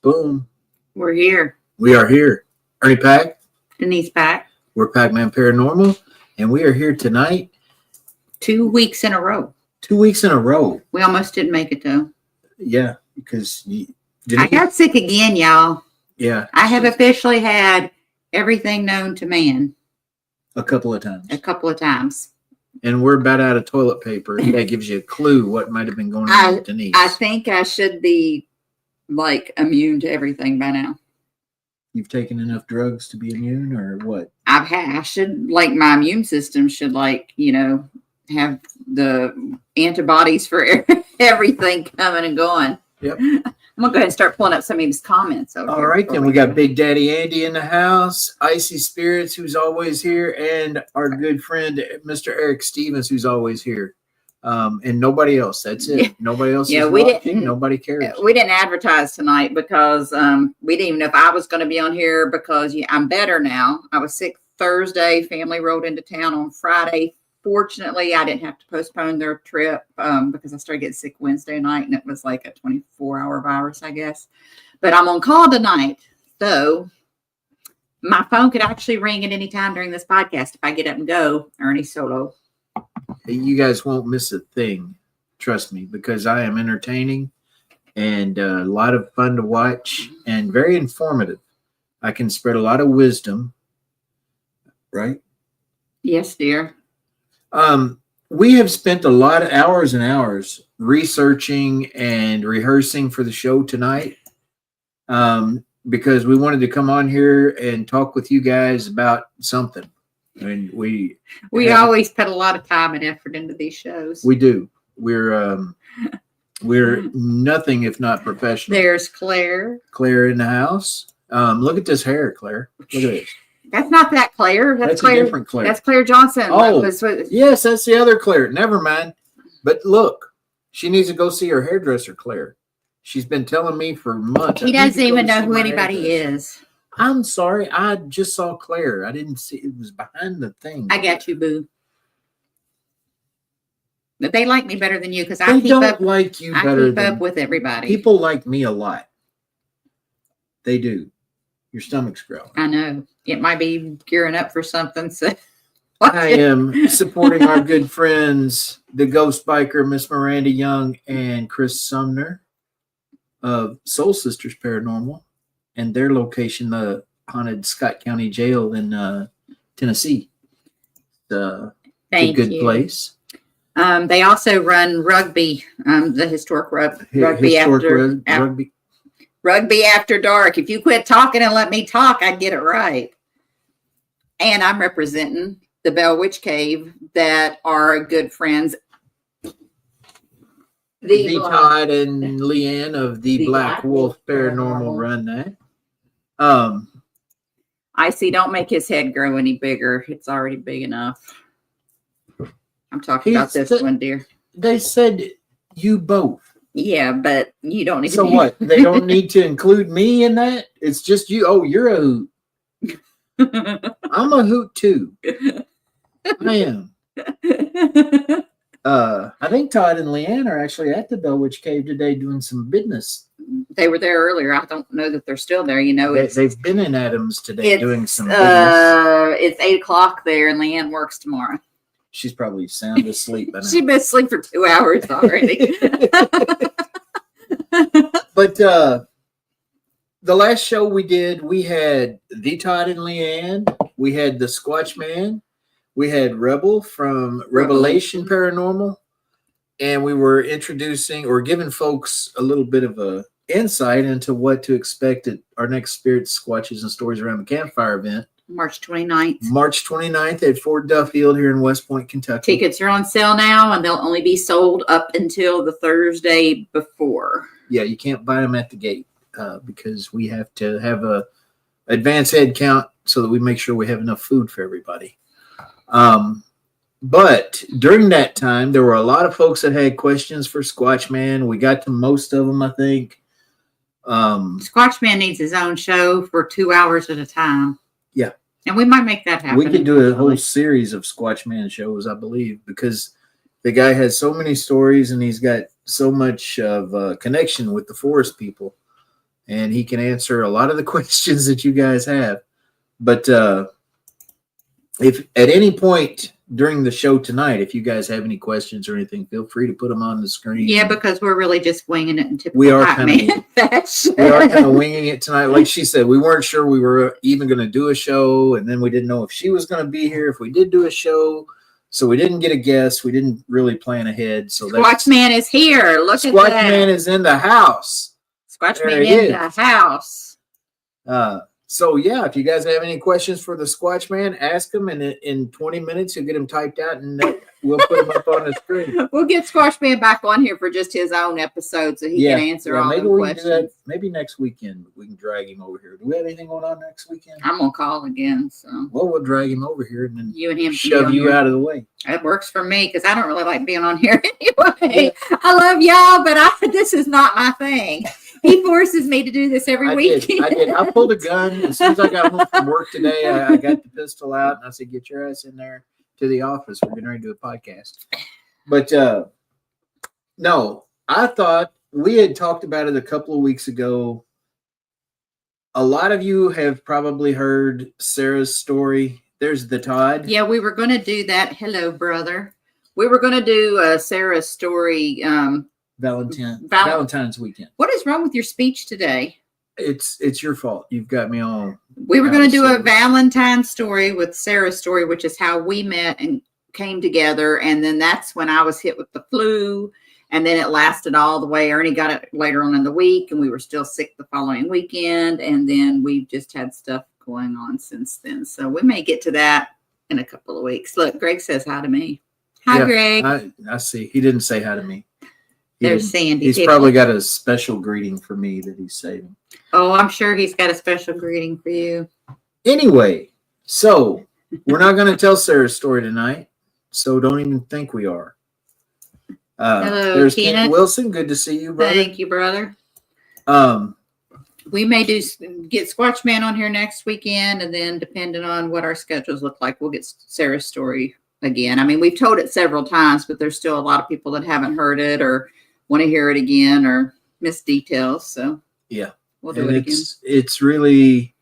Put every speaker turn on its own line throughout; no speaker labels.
Boom.
We're here.
We are here. Ernie Pack.
Denise Pack.
We're Packman Paranormal. And we are here tonight.
2 weeks in a row.
2 weeks in a row.
We almost didn't make it though.
Yeah, because
I got sick again, y'all.
Yeah.
I have officially had everything known to man.
A couple of times. And we're about out of toilet paper. That gives you a clue what might have been going on with Denise.
I think I should be like immune to everything by now.
You've taken enough drugs to be immune or what?
I should, like, my immune system should, like, have the antibodies for everything coming and going.
Yep.
I'm going to go ahead and start pulling up some of these comments.
All right, then we got Big Daddy Andy in the house, Icy Spirits, who's always here, and our good friend, Mr. Eric Stevens, who's always here. And nobody else. That's it. Nobody else is watching. Nobody cares.
We didn't advertise tonight because we didn't even know if I was going to be on here because I'm better now. I was sick Thursday. Family rolled into town on Friday. Fortunately, I didn't have to postpone their trip because I started getting sick Wednesday night, and it was like a 24-hour virus, I guess. But I'm on call tonight, so my phone could actually ring at any time during this podcast if I get up and go. Ernie solo.
You guys won't miss a thing, trust me, because I am entertaining and a lot of fun to watch and very informative. I can spread a lot of wisdom, right?
Yes, dear.
We have spent a lot of hours and hours researching and rehearsing for the show tonight because we wanted to come on here and talk with you guys about something. I mean, we
always put a lot of time and effort into these shows.
We do. We're nothing if not professional.
There's Claire.
Claire in the house. Look at this hair, Claire. Look at this.
That's not that Claire. That's Claire.
A different Claire.
That's Claire Johnson.
Oh, yes, that's the other Claire. Never mind. But look, she needs to go see her hairdresser, Claire. She's been telling me for months.
He doesn't even know who anybody is.
I'm sorry. I just saw Claire. I didn't see. It was behind the thing.
I got you, boo. But they like me better than you because I keep up with everybody.
People like me a lot. They do. Your stomach's growling.
I know. It might be gearing up for something. So
I am supporting our good friends, the Ghost Biker, Miss Miranda Young, and Chris Sumner of Soul Sisters Paranormal, and their location, the haunted Scott County Jail in Tennessee.
Thank
good
you.
Place.
They also run rugby, the historic rugby after dark. If you quit talking and let me talk, I'd get it right. And I'm representing the Bell Witch Cave that are good friends.
The Todd and Leanne of the Black Wolf Paranormal run that.
I see. Don't make his head grow any bigger. It's already big enough. I'm talking about this one, dear.
They said you both.
Yeah, but you don't need
to. So what? They don't need to include me in that? It's just you. Oh, you're a hoot. I'm a hoot too. I am. I think Todd and Leanne are actually at the Bell Witch Cave today doing some business.
They were there earlier. I don't know that they're still there.
They've been in Adams today doing some business.
It's 8:00 there, and Leanne works tomorrow.
She's probably sound asleep.
She's been asleep for 2 hours already.
But the last show we did, we had the Todd and Leanne. We had the Squatch Man. We had Rebel from Revelation Paranormal. And we were introducing or giving folks a little bit of a insight into what to expect at our next Spirits, Squatches, and Stories Around the Campfire event.
March 29th.
March 29th at Fort Duffield here in West Point, Kentucky.
Tickets are on sale now, and they'll only be sold up until the Thursday before.
Yeah, you can't buy them at the gate because we have to have a advance head count so that we make sure we have enough food for everybody. But during that time, there were a lot of folks that had questions for Squatch Man. We got to most of them, I think.
Squatch Man needs his own show for 2 hours at a time.
Yeah.
And we might make that happen.
We could do a whole series of Squatch Man shows, I believe, because the guy has so many stories and he's got so much of a connection with the forest people and he can answer a lot of the questions that you guys have. But if at any point during the show tonight, if you guys have any questions or anything, feel free to put them on the screen.
Yeah, because we're really just winging it in typical
We are
Packman fashion.
we are kind of winging it tonight. Like she said, we weren't sure we were even going to do a show, and then we didn't know if she was going to be here, if we did do a show. So we didn't get a guest. We didn't really plan ahead. So
Squatchman is here. Look at that.
Squatchman is in the house.
Squatchman in the house.
So yeah, if you guys have any questions for the Squatchman, ask them, and in 20 minutes you'll get them typed out, and we'll put them up on the screen.
We'll get Squatchman back on here for just his own episode, so he can answer all the questions.
Maybe next weekend we can drag him over here. Do we have anything going on next weekend?
I'm gonna call again. So
we'll drag him over here and then
you and him
shove you out of the way.
It works for me because I don't really like being on here anyway. I love y'all, but this is not my thing. He forces me to do this every weekend.
I did. I pulled a gun as soon as I got home from work today. I got the pistol out and I said, "Get your ass in there to the office. We're getting ready to do a podcast." But no, I thought we had talked about it a couple of weeks ago. A lot of you have probably heard Sarah's story. There's the Todd.
Yeah, we were going to do that. Hello, brother. We were going to do Sarah's story.
Valentine's weekend.
What is wrong with your speech today?
It's your fault. You've got me all.
We were going to do a Valentine's story with Sarah's story, which is how we met and came together. And then that's when I was hit with the flu. And then it lasted all the way. Ernie got it later on in the week, and we were still sick the following weekend. And then we've just had stuff going on since then. So we may get to that in a couple of weeks. Look, Greg says hi to me. Hi, Greg.
I see. He didn't say hi to me.
There's Sandy.
He's probably got a special greeting for me that he's saving.
Oh, I'm sure he's got a special greeting for you.
Anyway, so we're not going to tell Sarah's story tonight, so don't even think we are.
Hello,
there's
Kenneth.
Kent Wilson. Good to see you, brother.
Thank you, brother. We may get Squatchman on here next weekend, and then depending on what our schedules look like, we'll get Sarah's story again. I mean, we've told it several times, but there's still a lot of people that haven't heard it or want to hear it again or miss details. So
yeah,
we'll do it again.
It's really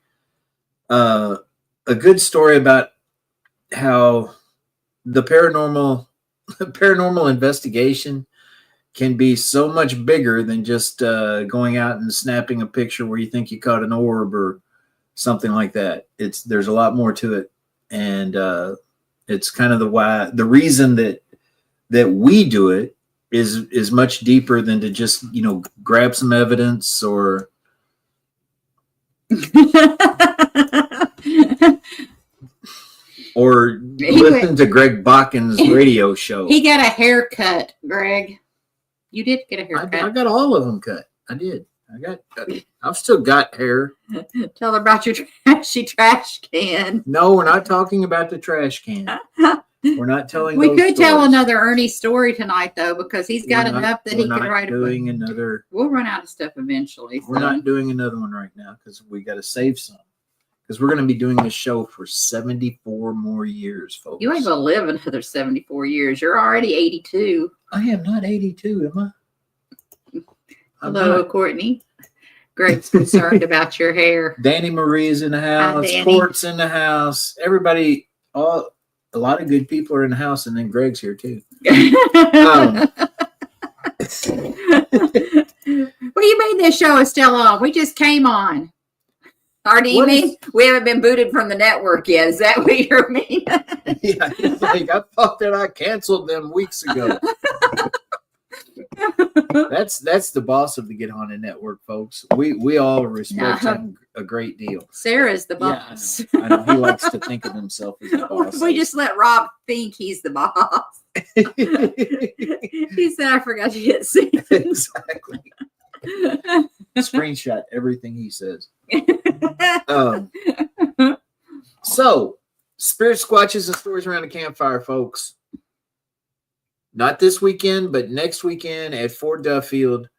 a good story about how the paranormal investigation can be so much bigger than just going out and snapping a picture where you think you caught an orb or something like that. There's a lot more to it, and it's kind of the reason that we do it is much deeper than to just grab some evidence or listen to Greg Bakken's radio show.
He got a haircut, Greg. You did get a haircut.
I got all of them cut. I did. I've still got hair.
Tell her about your trashy trash can.
No, we're not talking about the trash can. We're not telling.
We could tell another Ernie story tonight, though, because he's got enough that he can write a book. We'll run out of stuff eventually.
We're not doing another one right now because we got to save some. Because we're going to be doing this show for 74 more years, folks.
You ain't going to live another 74 years. You're already 82.
I am not 82, am I?
Hello, Courtney. Greg's concerned about your hair.
Danny Marie's in the house. Court's in the house. Everybody, a lot of good people are in the house, and then Greg's here too.
What do you mean this show is still on? We just came on. Or do you mean we haven't been booted from the network yet? Is that what you mean?
Yeah, it's like I thought that I canceled them weeks ago. That's the boss of the Get Haunted Network, folks. We all respect him a great deal.
Sarah's the boss.
Yeah, I know. He likes to think of himself as the boss.
We just let Rob think he's the boss. He said, "I forgot to hit send."
Exactly. Screenshot everything he says. So, Spirit Squatches and Stories Around the Campfire, folks. Not this weekend, but next weekend at Fort Duffield.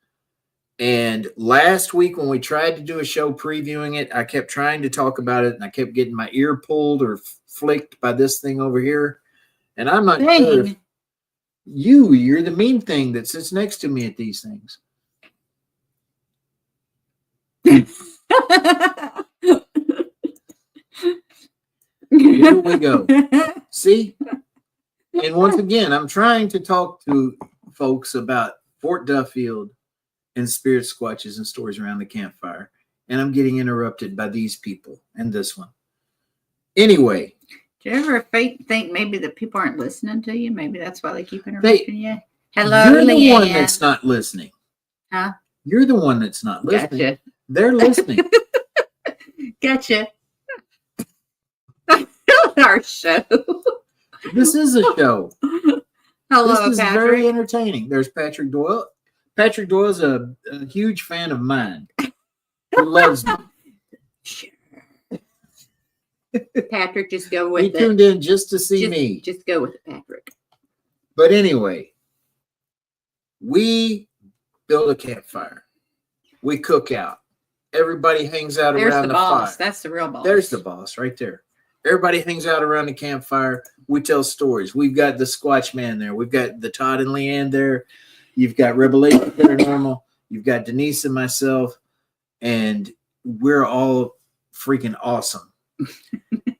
And last week when we tried to do a show previewing it, I kept trying to talk about it, and I kept getting my ear pulled or flicked by this thing over here. And I'm not sure if you're the mean thing that sits next to me at these things. Here we go. See? And once again, I'm trying to talk to folks about Fort Duffield and spirit squatches and stories around the campfire. And I'm getting interrupted by these people and this one. Anyway.
Do you ever think maybe that people aren't listening to you? Maybe that's why they keep interrupting you. Hello,
you're the
Leanne.
one that's not listening.
Huh?
You're the one that's not listening.
Gotcha.
They're listening.
Gotcha. Our show.
This is a show.
Hello,
this is
Patrick.
very entertaining. There's Patrick Doyle. Patrick Doyle's a huge fan of mine. He loves me.
Sure. Patrick, just go with it.
He tuned in just to see me.
Just go with it, Patrick.
But anyway, we build a campfire. We cook out. Everybody hangs out around the
boss.
fire.
That's the real boss.
There's the boss right there. Everybody hangs out around the campfire. We tell stories. We've got the Squatch Man there. We've got the Todd and Leanne there. You've got Revelation Paranormal. You've got Denise and myself. And we're all freaking awesome.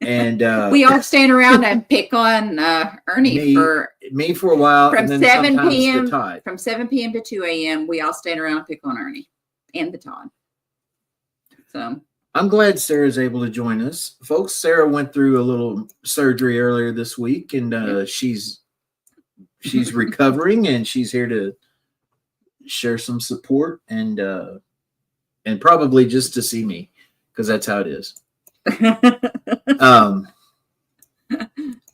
And
we all stand around and pick on Ernie for
a while.
From
and then
7
sometimes
p.m.
the Todd.
From 7 p.m. to 2 a.m. We all stand around and pick on Ernie and the Todd. So
I'm glad Sarah's able to join us. Folks, Sarah went through a little surgery earlier this week, and she's recovering, and she's here to share some support and probably just to see me, because that's how it is.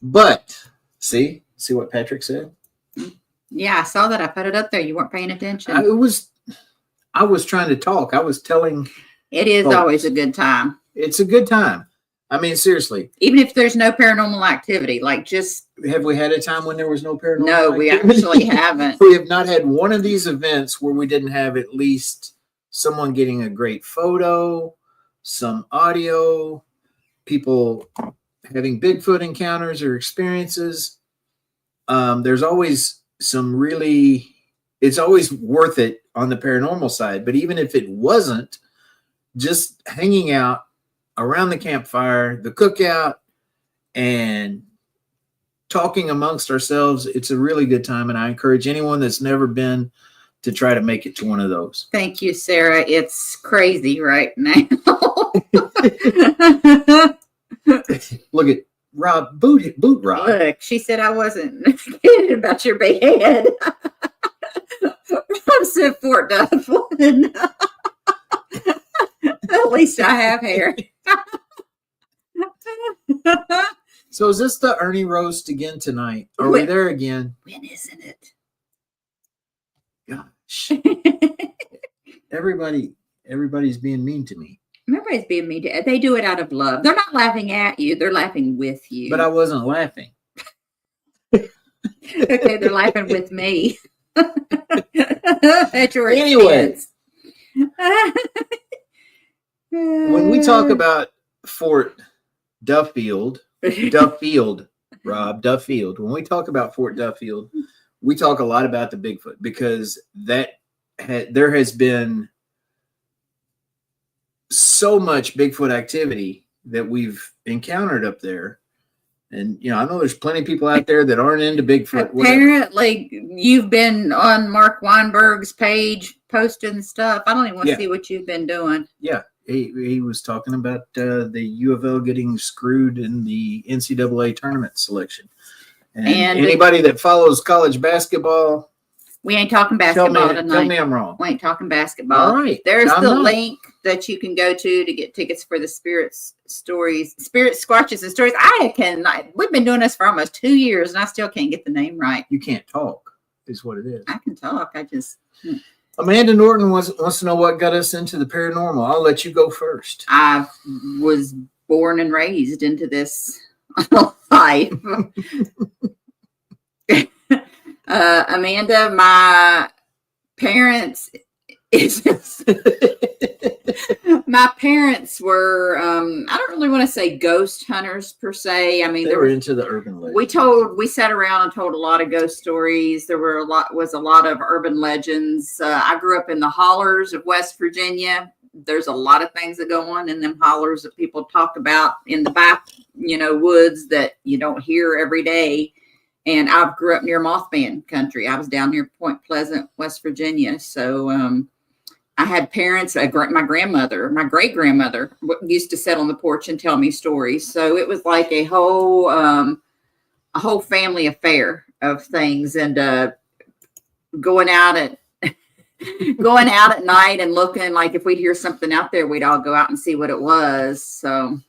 But see what Patrick said?
Yeah, I saw that. I put it up there. You weren't paying attention.
I was trying to talk. I was telling.
It is always a good time.
It's a good time. I mean, seriously.
Even if there's no paranormal activity, like just.
Have we had a time when there was no paranormal
No, we actually haven't.
We have not had one of these events where we didn't have at least someone getting a great photo, some audio, people having Bigfoot encounters or experiences. There's always it's always worth it on the paranormal side. But even if it wasn't, just hanging out around the campfire, the cookout, and talking amongst ourselves, it's a really good time. And I encourage anyone that's never been to try to make it to one of those.
Thank you, Sarah. It's crazy right now.
Look at Rob, boot Rob.
Look, she said I wasn't kidding about your big head. Rob said Fort Dufflin. At least I have hair.
So is this the Ernie roast again tonight? Are we there again?
When isn't it?
Gosh. Everybody's being mean to me.
Everybody's being mean to. They do it out of love. They're not laughing at you. They're laughing with you.
But I wasn't laughing.
Okay, they're laughing with me. At your
anyway,
expense.
When we talk about Fort Duffield, Rob, Duffield. When we talk about Fort Duffield, we talk a lot about the Bigfoot, because there has been so much Bigfoot activity that we've encountered up there. And, I know there's plenty of people out there that aren't into Bigfoot.
Apparently, you've been on Mark Weinberg's page posting stuff. I don't even want to see what you've been doing.
Yeah. He was talking about the U of L getting screwed in the NCAA tournament selection. And anybody that follows college basketball,
we ain't talking basketball tonight.
Tell me I'm wrong.
We ain't talking basketball.
All right.
There's the link that you can go to get tickets for the Spirit Squatches and Stories. We've been doing this for almost 2 years, and I still can't get the name right.
You can't talk, is what it is.
I can talk. I just.
Amanda Norton wants to know what got us into the paranormal. I'll let you go first.
I was born and raised into this life. Amanda, my parents were I don't really want to say ghost hunters per se. I mean,
they were into the urban legends.
We sat around and told a lot of ghost stories. There was a lot of urban legends. I grew up in the hollers of West Virginia. there's a lot of things that go on in them hollers that people talk about in the back, woods that you don't hear every day. And I grew up near Mothman country. I was down near Point Pleasant, West Virginia. So I had parents, my grandmother, my great grandmother used to sit on the porch and tell me stories. So it was like a whole family affair of things. And going out at night and looking, like if we'd hear something out there, we'd all go out and see what it was. So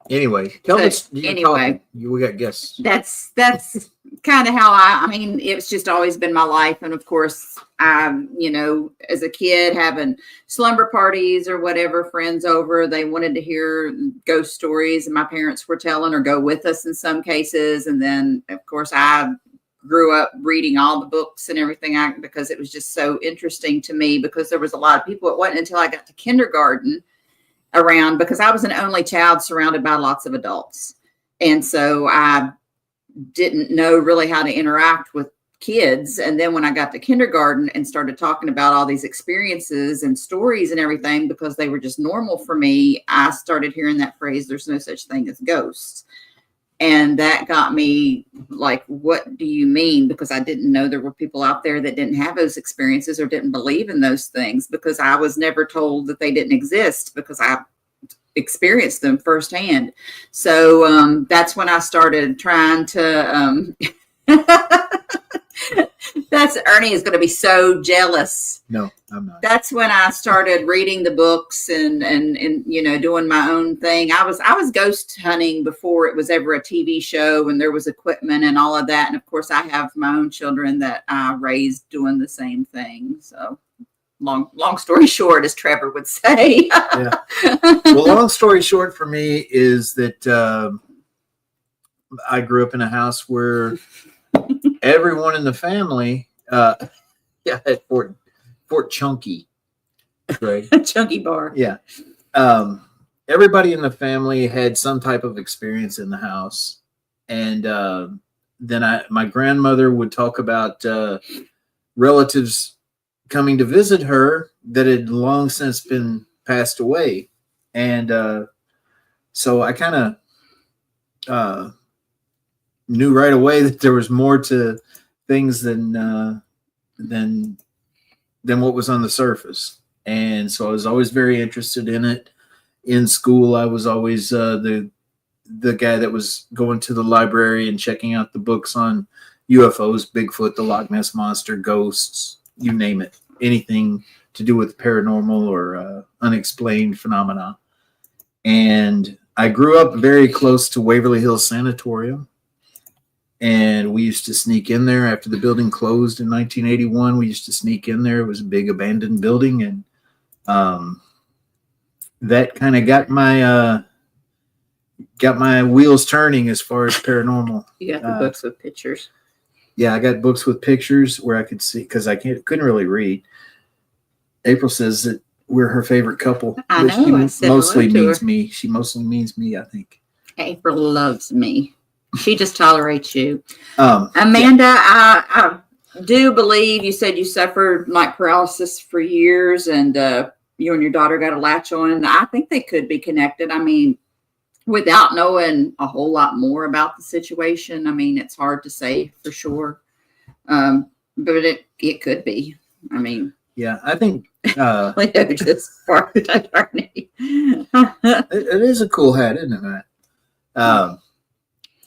anyway, we got guests.
That's kind of how I mean, it's just always been my life. And of course, as a kid having slumber parties or whatever, friends over, they wanted to hear ghost stories and my parents were telling or go with us in some cases. And then of course I grew up reading all the books and everything because it was just so interesting to me, because there was a lot of people. It wasn't until I got to kindergarten around, because I was an only child surrounded by lots of adults. And so I didn't know really how to interact with kids. And then when I got to kindergarten and started talking about all these experiences and stories and everything, because they were just normal for me, I started hearing that phrase, there's no such thing as ghosts. And that got me like, what do you mean? Because I didn't know there were people out there that didn't have those experiences or didn't believe in those things, because I was never told that they didn't exist, because I experienced them firsthand. So that's when I started trying to that's Ernie is going to be so jealous.
No, I'm not.
That's when I started reading the books and doing my own thing. I was ghost hunting before it was ever a TV show and there was equipment and all of that. And of course I have my own children that I raised doing the same thing. So long story short, as Trevor would say.
Yeah. Well, long story short for me is that I grew up in a house where everyone in the family, at Fort Chunky, right?
Chunky bar.
Yeah. Everybody in the family had some type of experience in the house. And then my grandmother would talk about relatives coming to visit her that had long since been passed away. And so I kind of knew right away that there was more to things than what was on the surface. And so I was always very interested in it. In school, I was always the guy that was going to the library and checking out the books on UFOs, Bigfoot, the Loch Ness Monster, ghosts, you name it, anything to do with paranormal or unexplained phenomena. And I grew up very close to Waverly Hills Sanatorium. And we used to sneak in there after the building closed in 1981. We used to sneak in there. It was a big abandoned building. And that kind of got my wheels turning as far as paranormal.
You got the books with pictures.
Yeah, I got books with pictures where I could see, because I couldn't really read. April says that we're her favorite couple.
I know.
She mostly means me. She mostly means me, I think.
April loves me. She just tolerates you.
Yeah.
Amanda, I do believe you said you suffered night paralysis for years, and you and your daughter got a latch on. I think they could be connected. I mean, without knowing a whole lot more about the situation, I mean, it's hard to say for sure. But it could be. I mean,
yeah, I think
just barked at Ernie.
it is a cool hat, isn't it, Matt?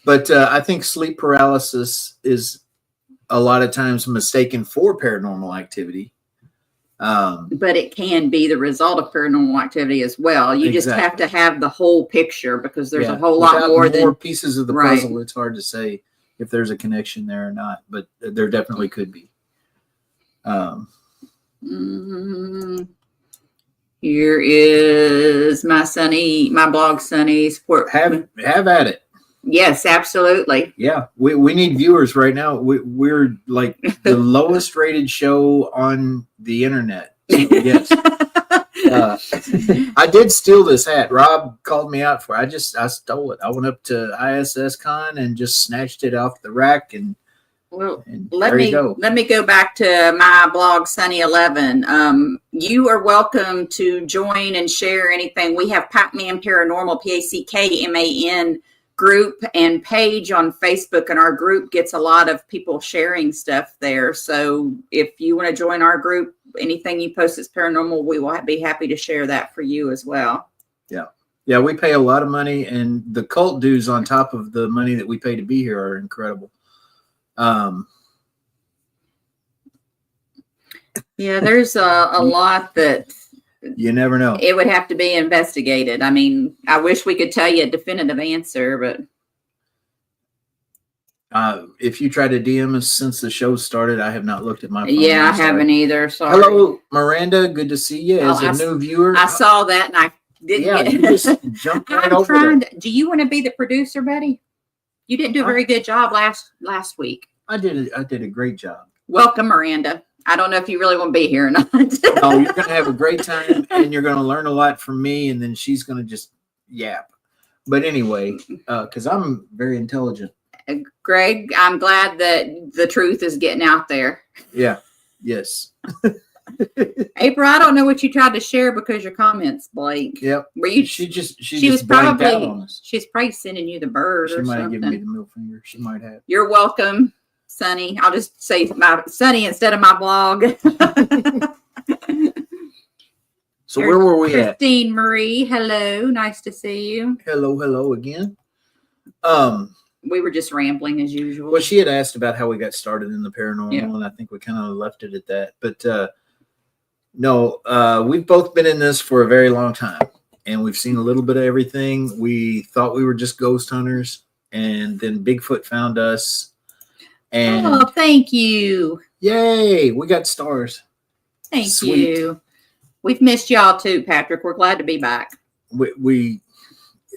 But I think sleep paralysis is a lot of times mistaken for paranormal activity.
But it can be the result of paranormal activity as well. You just have to have the whole picture, because there's a whole lot more than
pieces of the puzzle. It's hard to say if there's a connection there or not, but there definitely could be.
Here is my blog Sunny support.
Have at it.
Yes, absolutely.
Yeah, we need viewers right now. We're like the lowest rated show on the internet. So yes. I did steal this hat. Rob called me out for it. I stole it. I went up to ISS Con and just snatched it off the rack and
Well,
And
let
there you go.
me go back to my blog, Sunny 11. You are welcome to join and share anything. We have Packman Paranormal, Packman group and page on Facebook, and our group gets a lot of people sharing stuff there. So if you want to join our group, anything you post is paranormal, we will be happy to share that for you as well.
Yeah, we pay a lot of money, and the cult dues on top of the money that we pay to be here are incredible.
Yeah, there's a lot that
you never know.
it would have to be investigated. I mean, I wish we could tell you a definitive answer, but
if you try to DM us since the show started, I have not looked at my phone.
yeah, I haven't either. Sorry.
Hello, Miranda. Good to see you as a new viewer.
I saw that and I didn't
you just jumped right over there.
Do you want to be the producer, buddy? You didn't do a very good job last week.
I did a great job.
Welcome, Miranda. I don't know if you really want to be here or not.
No, you're going to have a great time, and you're going to learn a lot from me, and then she's going to just yap. But anyway, because I'm very intelligent.
Greg, I'm glad that the truth is getting out there.
Yeah. Yes.
April, I don't know what you tried to share because your comments blank.
Yep.
Were you?
She just
was
blanked out on us.
She's probably sending you the bird.
She
or
might
something.
have given me the middle finger. She might have.
You're welcome, Sunny. I'll just say my Sunny instead of my blog.
So where were we at?
Christine Marie, hello. Nice to see you.
Hello again.
We were just rambling as usual.
Well, she had asked about how we got started in the paranormal,
Yeah.
and I think we kind of left it at that. But no, we've both been in this for a very long time, and we've seen a little bit of everything. We thought we were just ghost hunters, and then Bigfoot found us. And
oh, thank you.
yay, we got stars.
Thank
Sweet.
you. We've missed y'all too, Patrick. We're glad to be back.
We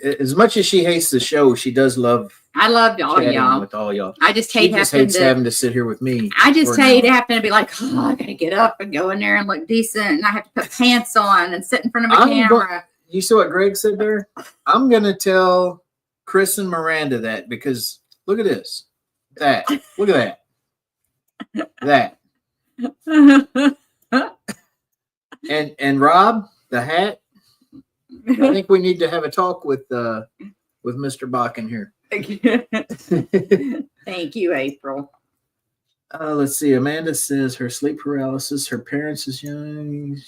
as much as she hates the show, she does love
I love all
chatting
y'all.
with all y'all.
I just
She
hate
just
having
hates
to.
having to sit here with me.
I just
for an
hate
hour.
having to be like, oh, I gotta get up and go in there and look decent, and I have to put pants on and sit in front of a
I'm
camera.
You see what Greg said there? I'm going to tell Chris and Miranda that, because look at this. That. Look at that. That. And Rob, the hat. I think we need to have a talk with Mr. Bakken here.
Thank you, April.
Let's see. Amanda says her sleep paralysis. Her parents is young.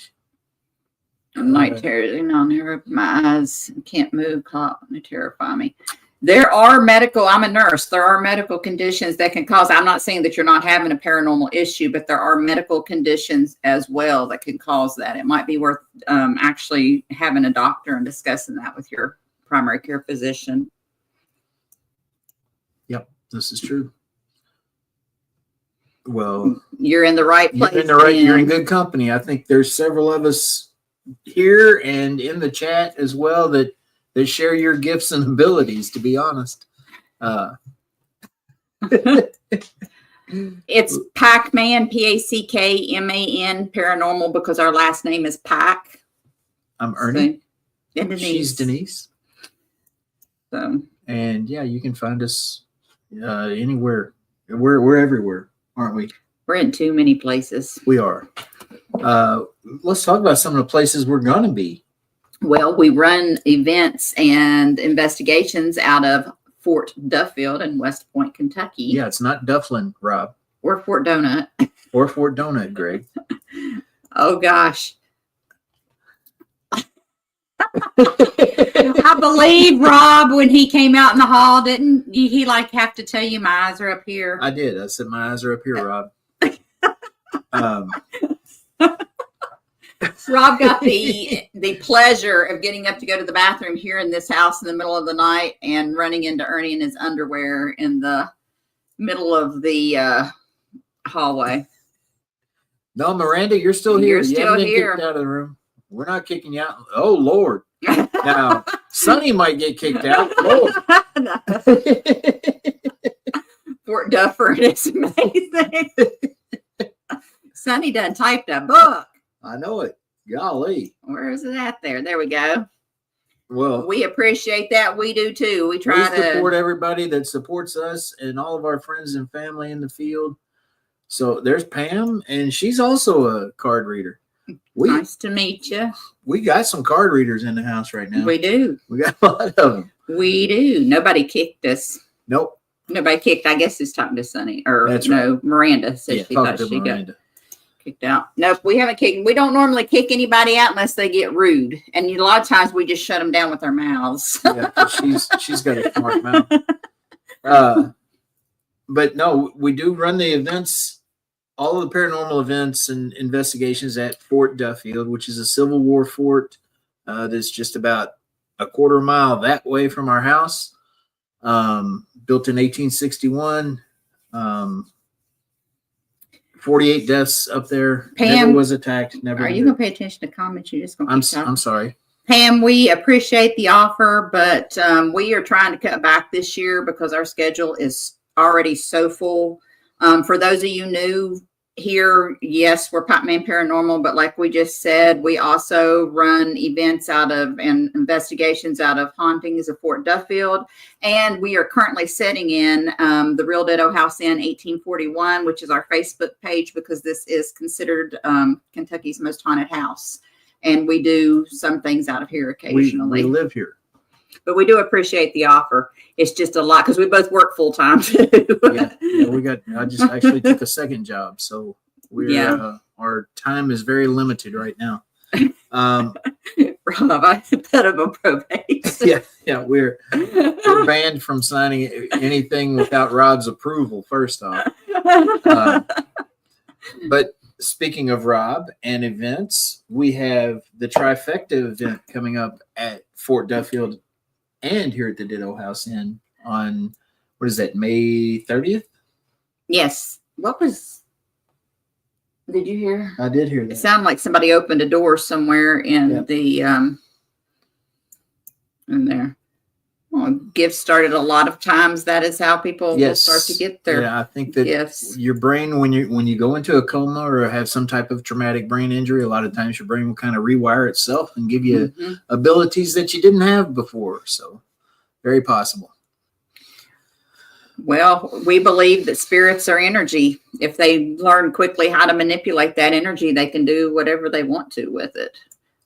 Night terroring on her. My eyes can't move. They terrify me. There are medical. I'm a nurse. There are medical conditions that can cause. I'm not saying that you're not having a paranormal issue, but there are medical conditions as well that can cause that. It might be worth actually having a doctor and discussing that with your primary care physician.
Yep, this is true. Well,
You're in the right place.
You're in good company. I think there's several of us here and in the chat as well that share your gifts and abilities, to be honest.
It's Packman, Packman Paranormal, because our last name is Pack.
I'm Ernie.
And Denise.
She's Denise.
So.
And yeah, you can find us anywhere. We're everywhere, aren't we?
We're in too many places.
We are. Let's talk about some of the places we're going to be.
Well, we run events and investigations out of Fort Duffield in West Point, Kentucky.
Yeah, it's not Dufflin, Rob.
Or Fort Donut.
Or Fort Donut, Greg.
Oh, gosh. I believe Rob, when he came out in the hall, didn't he like have to tell you my eyes are up here?
I did. I said my eyes are up here, Rob.
Rob got the pleasure of getting up to go to the bathroom here in this house in the middle of the night and running into Ernie in his underwear in the middle of the hallway.
No, Miranda, you're still here.
You're still here.
Kicked out of the room. We're not kicking you out. Oh, Lord. Now, Sonny might get kicked out. Lord.
Fort Duffer is amazing. Sonny done typed a book.
I know it. Golly.
Where is it at there? There we go.
Well,
we appreciate that. We do too. We try
we support
to
everybody that supports us and all of our friends and family in the field. So there's Pam, and she's also a card reader.
Nice to meet you.
We got some card readers in the house right now.
We do.
We got a lot of them.
We do. Nobody kicked us.
Nope.
Nobody kicked. I guess it's talking to Sunny or
That's
no. Miranda said she thought she got kicked out. Nope, we haven't kicked. We don't normally kick anybody out unless they get rude, and a lot of times we just shut them down with our mouths.
Yeah, she's got a smart mouth. But no, we do run the events, all of the paranormal events and investigations at Fort Duffield, which is a Civil War fort that's just about a quarter mile that way from our house. Built in 1861. 48 deaths up there.
Pam,
never was attacked. Never.
Are you going to pay attention to comments? You're just going to
I'm sorry.
Pam, we appreciate the offer, but we are trying to cut back this year because our schedule is already so full. For those of you new here, yes, we're Packman Paranormal, but like we just said, we also run events out of and investigations out of hauntings of Fort Duffield. And we are currently setting in the Real Ditto House in 1841, which is our Facebook page, because this is considered Kentucky's most haunted house. And we do some things out of here occasionally.
We live here.
But we do appreciate the offer. It's just a lot because we both work full time too.
I just actually took a second job, so our time is very limited right now.
Rob, I put him on probation.
Yeah, we're banned from signing anything without Rob's approval. First off, but speaking of Rob and events, we have the trifecta event coming up at Fort Duffield and here at the Ditto House Inn on, what is that, May 30th?
Yes. Did you hear?
I did hear that.
It sounded like somebody opened a door somewhere in the, in there. Well, gifts started a lot of times. That is how people will start to get their
I think that
gifts.
Your brain, when you go into a coma or have some type of traumatic brain injury, a lot of times your brain will kind of rewire itself and give you abilities that you didn't have before. So very possible.
Well, we believe that spirits are energy. If they learn quickly how to manipulate that energy, they can do whatever they want to with it.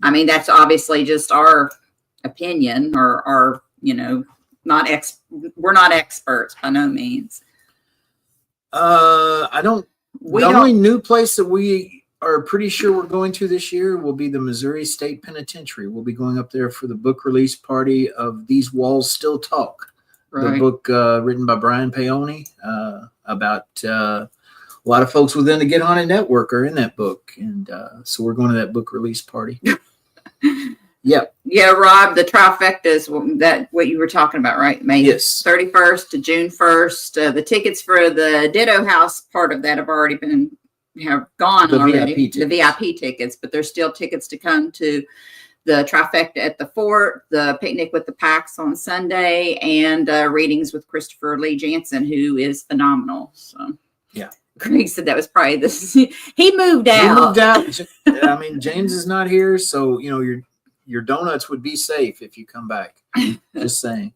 I mean, that's obviously just our opinion or our, we're not experts by no means.
The only new place that we are pretty sure we're going to this year will be the Missouri State Penitentiary. We'll be going up there for the book release party of These Walls Still Talk, the book written by Brian Paoni about a lot of folks within the Get Haunted Network are in that book. And so we're going to that book release party.
Yeah, Rob, the trifecta is that what you were talking about, right? May 31st to June 1st. The tickets for the Ditto House part of that have gone already. The VIP tickets, but there's still tickets to come to the trifecta at the fort, the picnic with the Packs on Sunday, and readings with Christopher Lee Jansen, who is phenomenal. So Greg said that was probably he moved out.
He moved out. I mean, James is not here, so your donuts would be safe if you come back. Just saying.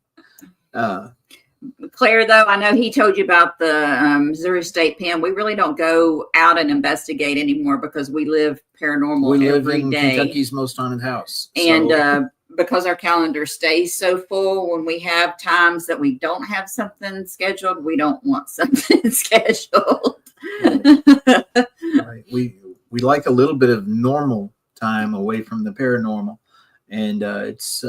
Claire, though, I know he told you about the Missouri State Pen. We really don't go out and investigate anymore because we live paranormal every day. We live in
Kentucky's most haunted house.
And because our calendar stays so full, when we have times that we don't have something scheduled, we don't want something scheduled.
Right. We like a little bit of normal time away from the paranormal. And it's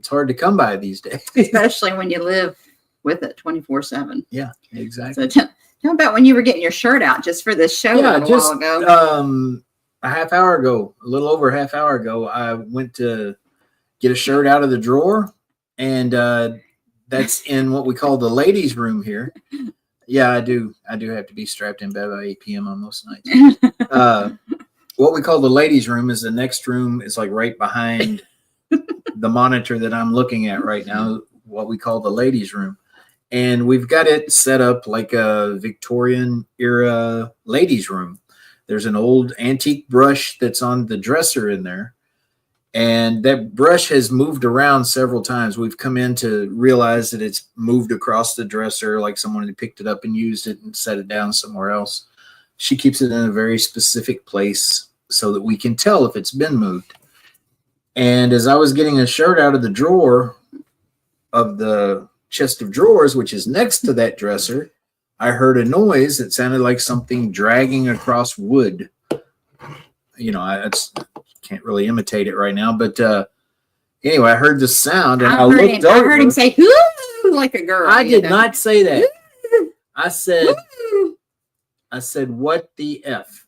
hard to come by these days.
Especially when you live with it 24/7.
Yeah, exactly.
So tell about when you were getting your shirt out just for this show a while ago.
A half hour ago, a little over a half hour ago, I went to get a shirt out of the drawer, and that's in what we call the ladies' room here. Yeah, I do have to be strapped in bed by 8 p.m. on most nights. What we call the ladies' room is the next room is like right behind the monitor that I'm looking at right now, what we call the ladies' room. And we've got it set up like a Victorian era ladies' room. There's an old antique brush that's on the dresser in there. And that brush has moved around several times. We've come in to realize that it's moved across the dresser, like someone had picked it up and used it and set it down somewhere else. She keeps it in a very specific place so that we can tell if it's been moved. And as I was getting a shirt out of the drawer of the chest of drawers, which is next to that dresser, I heard a noise that sounded like something dragging across wood. I can't really imitate it right now, but anyway, I heard the sound and I looked over.
I heard him say, "Ooh," like a girl.
I did not say that. I said, "What the F?"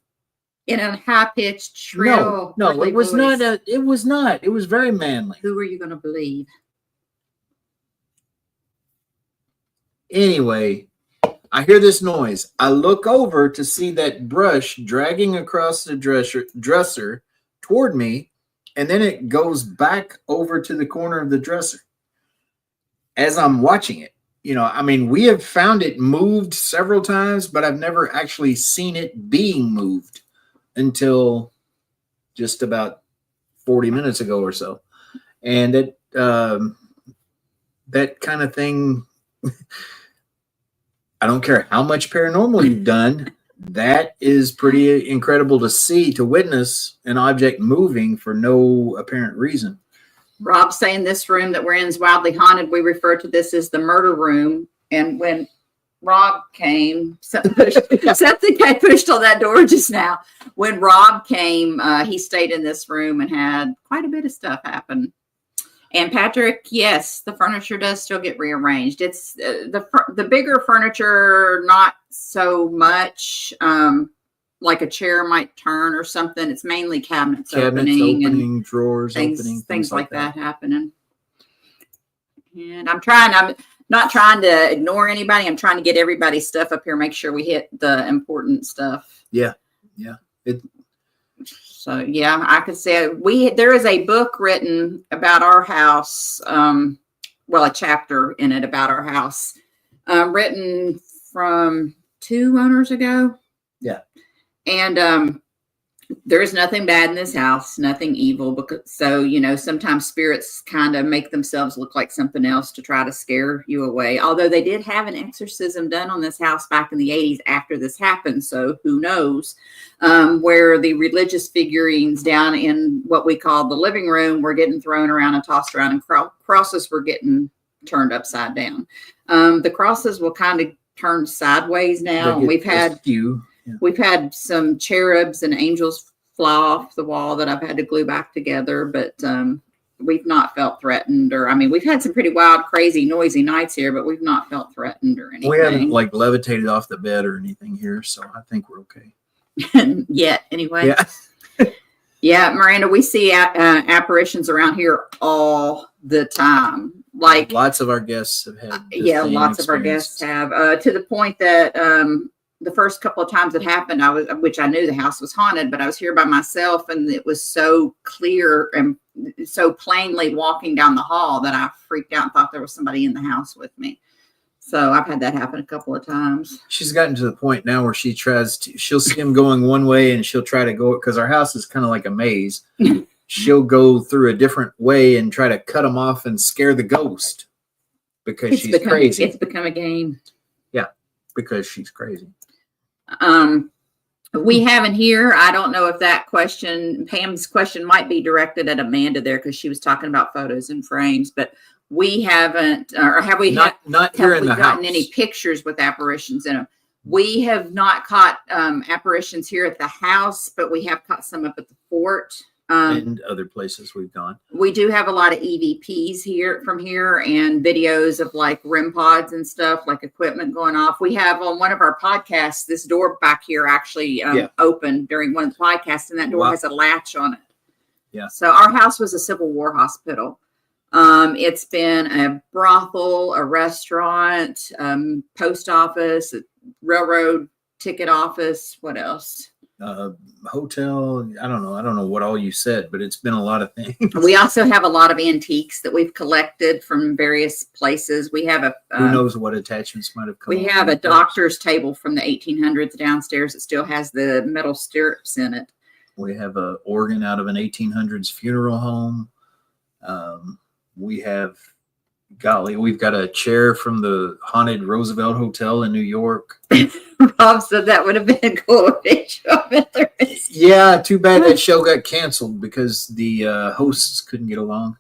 In a high-pitched, shrill.
No, it was
voice.
not. It was not. It was very manly.
Who are you going to believe?
Anyway, I hear this noise. I look over to see that brush dragging across the dresser toward me, and then it goes back over to the corner of the dresser. As I'm watching it, we have found it moved several times, but I've never actually seen it being moved until just about 40 minutes ago or so. And that kind of thing, I don't care how much paranormal you've done, that is pretty incredible to see, to witness an object moving for no apparent reason.
Rob's saying this room that we're in is wildly haunted. We refer to this as the murder room. And when Rob came, something got pushed on that door just now. When Rob came, he stayed in this room and had quite a bit of stuff happen. And Patrick, yes, the furniture does still get rearranged. It's the bigger furniture, not so much. Like a chair might turn or something. It's mainly cabinets opening and
drawers opening,
things like that happening. And I'm not trying to ignore anybody. I'm trying to get everybody's stuff up here, make sure we hit the important stuff.
Yeah.
So yeah, I could say there is a book written about our house. A chapter in it about our house, written from 2 owners ago.
Yeah.
And there is nothing bad in this house, nothing evil. Sometimes spirits kind of make themselves look like something else to try to scare you away. Although they did have an exorcism done on this house back in the 80s after this happened. So who knows, where the religious figurines down in what we call the living room were getting thrown around and tossed around, and crosses were getting turned upside down. The crosses will kind of turn sideways now. We've had some cherubs and angels fly off the wall that I've had to glue back together, but we've not felt threatened. We've had some pretty wild, crazy, noisy nights here, but we've not felt threatened or anything.
We haven't levitated off the bed or anything here, so I think we're okay.
Yet, anyway.
Yeah.
Yeah, Miranda, we see apparitions around here all the time. Like
lots of our guests have had.
Lots of our guests have, to the point that the first couple of times it happened, which I knew the house was haunted, but I was here by myself, and it was so clear and so plainly walking down the hall that I freaked out and thought there was somebody in the house with me. So I've had that happen a couple of times.
She's gotten to the point now where she'll see him going one way and she'll try to go, because our house is kind of like a maze. She'll go through a different way and try to cut him off and scare the ghost because she's crazy.
It's become a game.
Yeah, because she's crazy.
We haven't here. I don't know if Pam's question might be directed at Amanda there, because she was talking about photos and frames, but we haven't, or have we
not here in the house
gotten any pictures with apparitions in them? We have not caught apparitions here at the house, but we have caught some up at the fort.
And other places we've gone.
We do have a lot of EVPs from here and videos of like REM pods and stuff, like equipment going off. We have on one of our podcasts, this door back here actually opened during one of the podcasts, and that door has a latch on it.
Yeah.
So our house was a Civil War hospital. It's been a brothel, a restaurant, post office, a railroad ticket office. What else?
Hotel. I don't know what all you said, but it's been a lot of things.
We also have a lot of antiques that we've collected from various places. We have
who knows what attachments might have come.
We have a doctor's table from the 1800s downstairs that still has the metal stirrups in it.
We have a organ out of an 1800s funeral home. We've got a chair from the haunted Roosevelt Hotel in New York.
Rob said that would have been cool if they show up at their
Yeah, too bad that show got canceled because the hosts couldn't get along.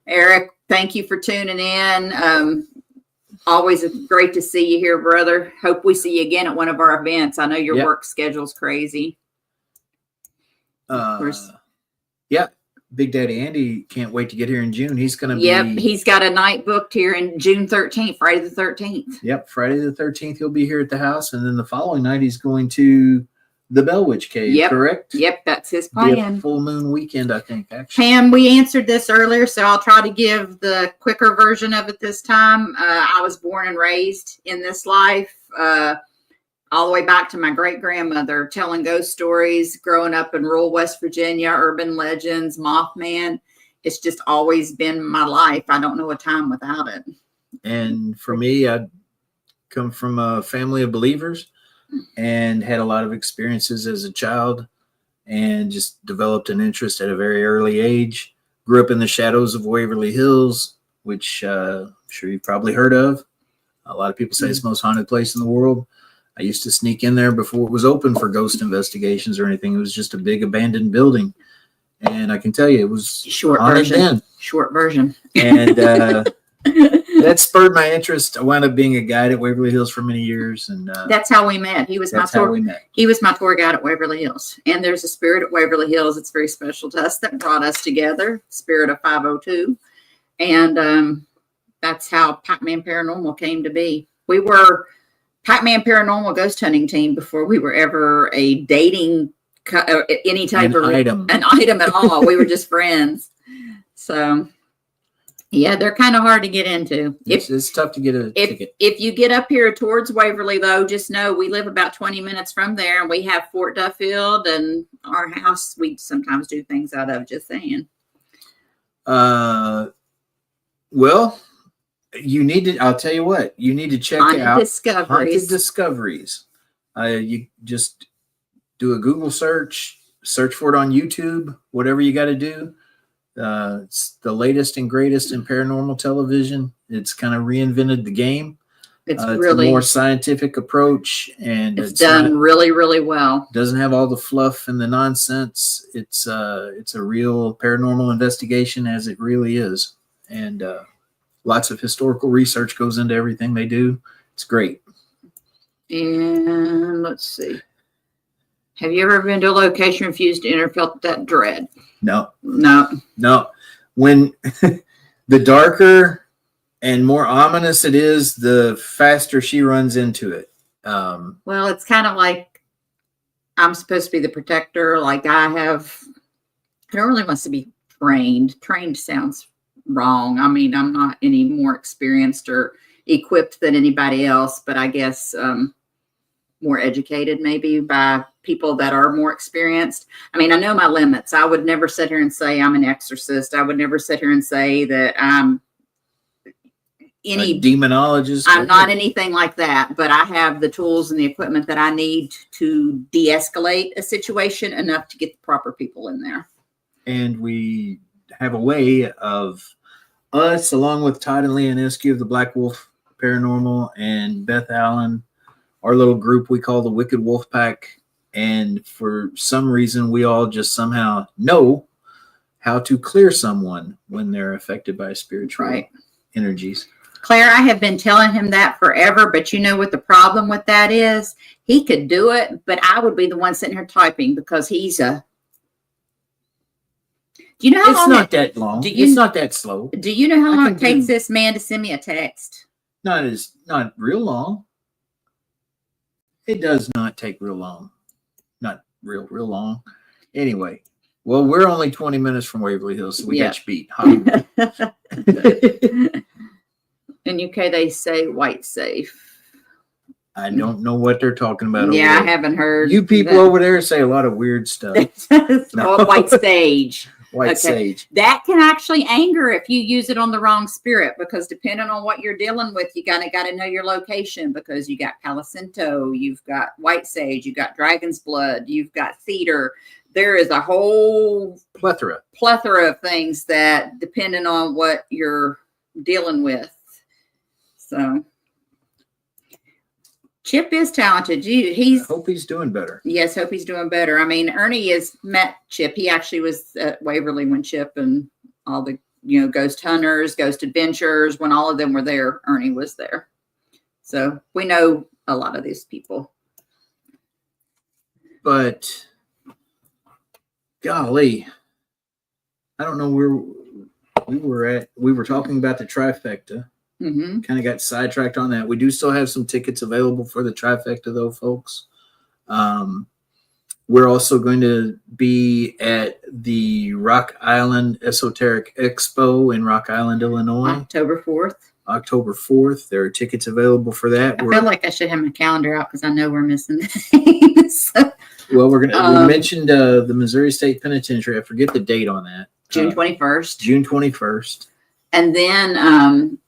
Eric, thank you for tuning in. Always great to see you here, brother. Hope we see you again at one of our events. I know your work schedule's crazy.
Yeah. Big Daddy Andy can't wait to get here in June. He's going to be.
Yep, he's got a night booked here in June 13th, Friday the 13th.
Yep, Friday the 13th, he'll be here at the house. And then the following night, he's going to the Bell Witch Cave, correct?
Yep, that's his plan.
Full moon weekend, I think, actually.
Pam, we answered this earlier, so I'll try to give the quicker version of it this time. I was born and raised in this life, all the way back to my great-grandmother telling ghost stories, growing up in rural West Virginia, urban legends, Mothman. It's just always been my life. I don't know a time without it.
And for me, I come from a family of believers and had a lot of experiences as a child and just developed an interest at a very early age. Grew up in the shadows of Waverly Hills, which I'm sure you've probably heard of. A lot of people say it's the most haunted place in the world. I used to sneak in there before it was open for ghost investigations or anything. It was just a big abandoned building. And I can tell you, it was
short version.
And that spurred my interest. I wound up being a guide at Waverly Hills for many years. And
that's how we met. He was my tour. He was my tour guide at Waverly Hills. And there's a spirit at Waverly Hills that's very special to us that brought us together, Spirit of 502. And that's how Packman Paranormal came to be. We were Packman Paranormal ghost hunting team before we were ever a dating any type of
item
at all. We were just friends. So yeah, they're kind of hard to get into.
It's tough to get a ticket.
If you get up here towards Waverly, though, just know we live about 20 minutes from there, and we have Fort Duffield and our house we sometimes do things out of, just saying.
Well, you need to, I'll tell you what, you need to check out Haunted Discoveries. You just do a Google search for it on YouTube, whatever you got to do. It's the latest and greatest in paranormal television. It's kind of reinvented the game.
It's
really a more scientific approach, and
it's done really, really well.
Doesn't have all the fluff and the nonsense. It's a real paranormal investigation as it really is, and lots of historical research goes into everything they do. It's great.
And let's see. Have you ever been to a location, refused to enter, felt that dread?
No.
When
the darker and more ominous it is, the faster she runs into it.
Well, it's kind of like I'm supposed to be the protector. Like I don't really want to be trained. Trained sounds wrong. I mean, I'm not any more experienced or equipped than anybody else, but I guess more educated maybe by people that are more experienced. I mean, I know my limits. I would never sit here and say I'm an exorcist. I would never sit here and say that I'm any
demonologist.
I'm not anything like that, but I have the tools and the equipment that I need to de-escalate a situation enough to get the proper people in there.
And we have a way of us, along with Todd and Leanne Eskew of the Black Wolf Paranormal and Beth Allen, our little group we call the Wicked Wolf Pack. And for some reason, we all just somehow know how to clear someone when they're affected by spiritual energies.
Claire, I have been telling him that forever, but you know what the problem with that is? He could do it, but I would be the one sitting here typing because he's a... Do you know how long?
It's not that long. It's not that slow.
Do you know how long it takes this man to send me a text?
Not real long. It does not take real long. Not real long. Anyway, well, we're only 20 minutes from Waverly Hills, so we got you beat.
In UK, they say white safe.
I don't know what they're talking about.
Yeah, I haven't heard.
You people over there say a lot of weird stuff.
White stage.
White sage.
That can actually anger if you use it on the wrong spirit, because depending on what you're dealing with, you got to know your location, because you got Palo Santo, you've got white sage, you've got dragon's blood, you've got cedar. There is a whole
plethora
of things that depending on what you're dealing with. So Chip is talented.
I hope he's doing better.
Yes, hope he's doing better. I mean, Ernie has met Chip. He actually was at Waverly when Chip and all the, Ghost Hunters, Ghost Adventures, when all of them were there, Ernie was there. So we know a lot of these people.
But golly, I don't know where we were at. We were talking about the trifecta.
Mm-hmm.
Kind of got sidetracked on that. We do still have some tickets available for the trifecta, though, folks. We're also going to be at the Rock Island Esoteric Expo in Rock Island, Illinois.
October 4th.
There are tickets available for that.
I feel like I should have my calendar out because I know we're missing things.
Well, we mentioned the Missouri State Penitentiary. I forget the date on that.
June 21st.
June 21st.
And then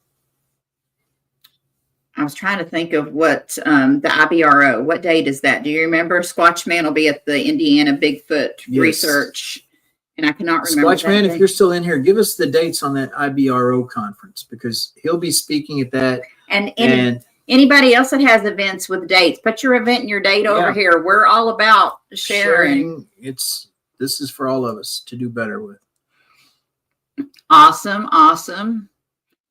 I was trying to think of what the IBRO, what date is that? Do you remember? Squatchman will be at the Indiana Bigfoot Research. And I cannot remember.
Squatchman, if you're still in here, give us the dates on that IBRO conference, because he'll be speaking at that.
And anybody else that has events with dates, put your event and your date over here. We're all about sharing.
This is for all of us to do better with.
Awesome.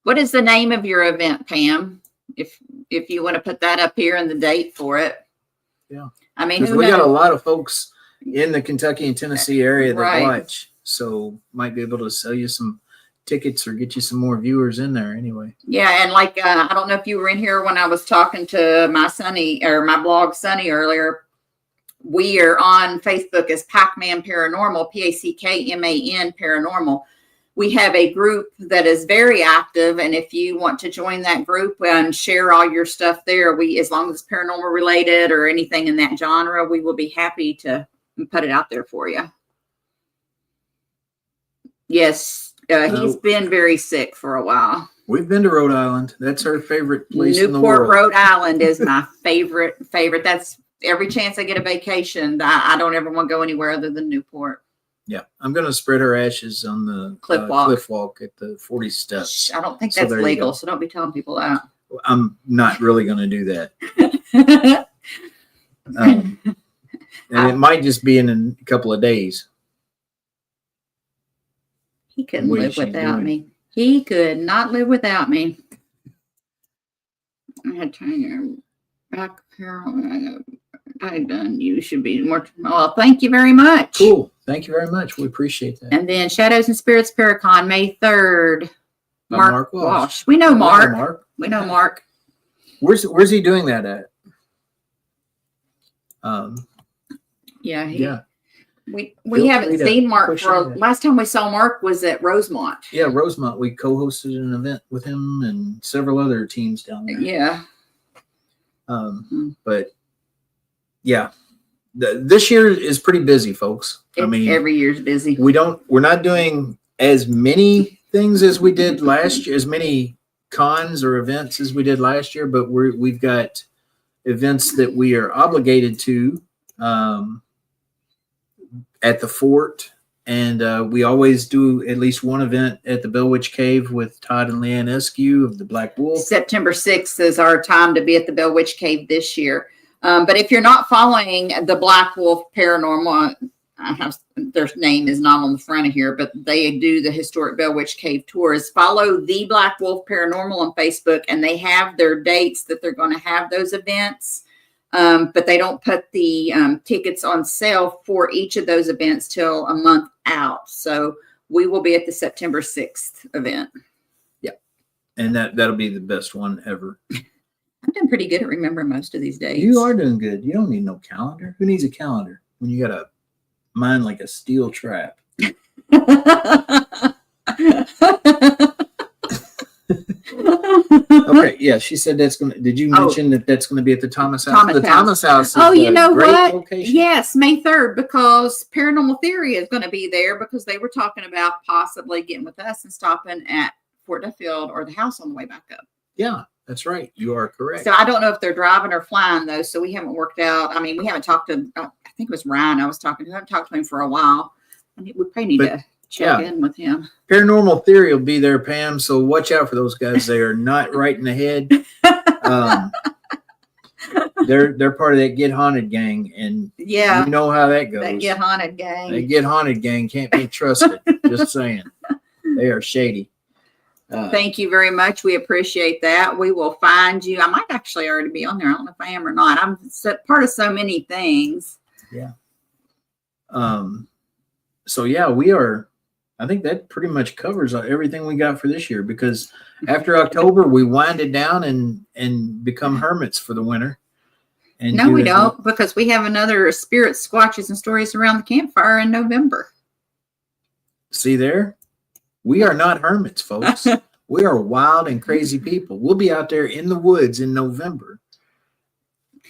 What is the name of your event, Pam? If you want to put that up here and the date for it.
Yeah.
I mean,
we got a lot of folks in the Kentucky and Tennessee area that watch, so might be able to sell you some tickets or get you some more viewers in there anyway.
Yeah. And like, I don't know if you were in here when I was talking to my blog Sonny earlier. We are on Facebook as Packman Paranormal, Packman Paranormal. We have a group that is very active, and if you want to join that group and share all your stuff there, as long as it's paranormal related or anything in that genre, we will be happy to put it out there for you. Yes, he's been very sick for a while.
We've been to Rhode Island. That's our favorite place in the world.
Newport, Rhode Island is my favorite. That's every chance I get a vacation. I don't ever want to go anywhere other than Newport.
Yeah, I'm going to spread her ashes on the cliff walk at the 40 steps.
I don't think that's legal, so don't be telling people that.
I'm not really going to do that. And it might just be in a couple of days.
He couldn't live without me. He could not live without me. I had to turn your back here. I done. You should be more. Well, thank you very much.
Cool. Thank you very much. We appreciate that.
And then Shadows and Spirits Paracon, May 3rd. Mark Walsh. We know Mark. We know Mark.
Where's he doing that at?
Yeah. We haven't seen Mark last time we saw Mark was at Rosemont.
Yeah, Rosemont. We co-hosted an event with him and several other teams down there.
Yeah.
But yeah, this year is pretty busy, folks.
Every year's busy.
We're not doing as many things as we did last year, as many cons or events as we did last year, but we've got events that we are obligated to at the fort, and we always do at least one event at the Bell Witch Cave with Todd and Leanne Eskew of the Black Wolf. September
6th is our time to be at the Bell Witch Cave this year. But if you're not following the Black Wolf Paranormal, their name is not on the front of here, but they do the historic Bell Witch Cave tours. Follow the Black Wolf Paranormal on Facebook, and they have their dates that they're going to have those events. But they don't put the tickets on sale for each of those events till a month out. So we will be at the September 6th event.
Yeah. And that'll be the best one ever.
I'm doing pretty good at remembering most of these dates.
You are doing good. You don't need no calendar. Who needs a calendar when you got a mind like a steel trap? Okay. Yeah, she said that's going to, did you mention that that's going to be at the Thomas House?
Thomas
The
House.
Thomas House is
Oh, you
a
know
great
what?
location.
Yes, May 3rd, because Paranormal Theory is going to be there because they were talking about possibly getting with us and stopping at Fort Duffield or the house on the way back up.
Yeah, that's right. You are correct.
So I don't know if they're driving or flying though. So we haven't worked out. I mean, we haven't talked to, I think it was Ryan I was talking to. I haven't talked to him for a while. We probably need to check in with him.
Paranormal Theory will be there, Pam. So watch out for those guys. They are not right in the head. They're part of that Get Haunted gang, and
yeah,
you know how that goes.
That Get Haunted gang.
That Get Haunted gang can't be trusted. Just saying, they are shady.
Thank you very much. We appreciate that. We will find you. I might actually already be on there. I don't know if I am or not. I'm part of so many things.
Yeah. So yeah, we are. I think that pretty much covers everything we got for this year, because after October we wind it down and become hermits for the winter. And
no, we don't, because we have another Spirit Squatches and Stories Around the Campfire in November.
See there? We are not hermits, folks. We are wild and crazy people. We'll be out there in the woods in November.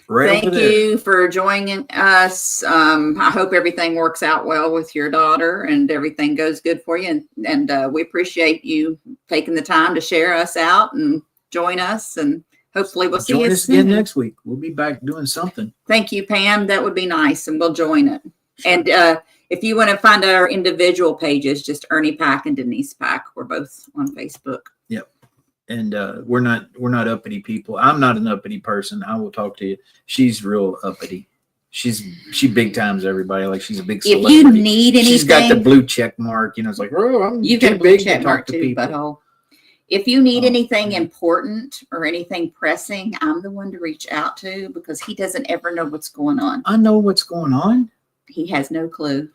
Right.
Thank you for joining us. I hope everything works out well with your daughter and everything goes good for you. And we appreciate you taking the time to share us out and join us. And hopefully we'll see you
us again next week. We'll be back doing something.
Thank you, Pam. That would be nice. And we'll join it. Sure. And if you want to find our individual pages, just Ernie Pack and Denise Pack. We're both on Facebook.
Yep. And we're not uppity people. I'm not an uppity person. I will talk to you. She's real uppity. She big times everybody. Like she's a big celebrity.
If you need anything,
she's got the blue check mark. You know, it's like, oh, I'm
you
too
got a blue
big
check
to
mark
talk to
too,
people.
butthole. If you need anything important or anything pressing, I'm the one to reach out to, because he doesn't ever know what's going on.
I know what's going on.
He has no clue.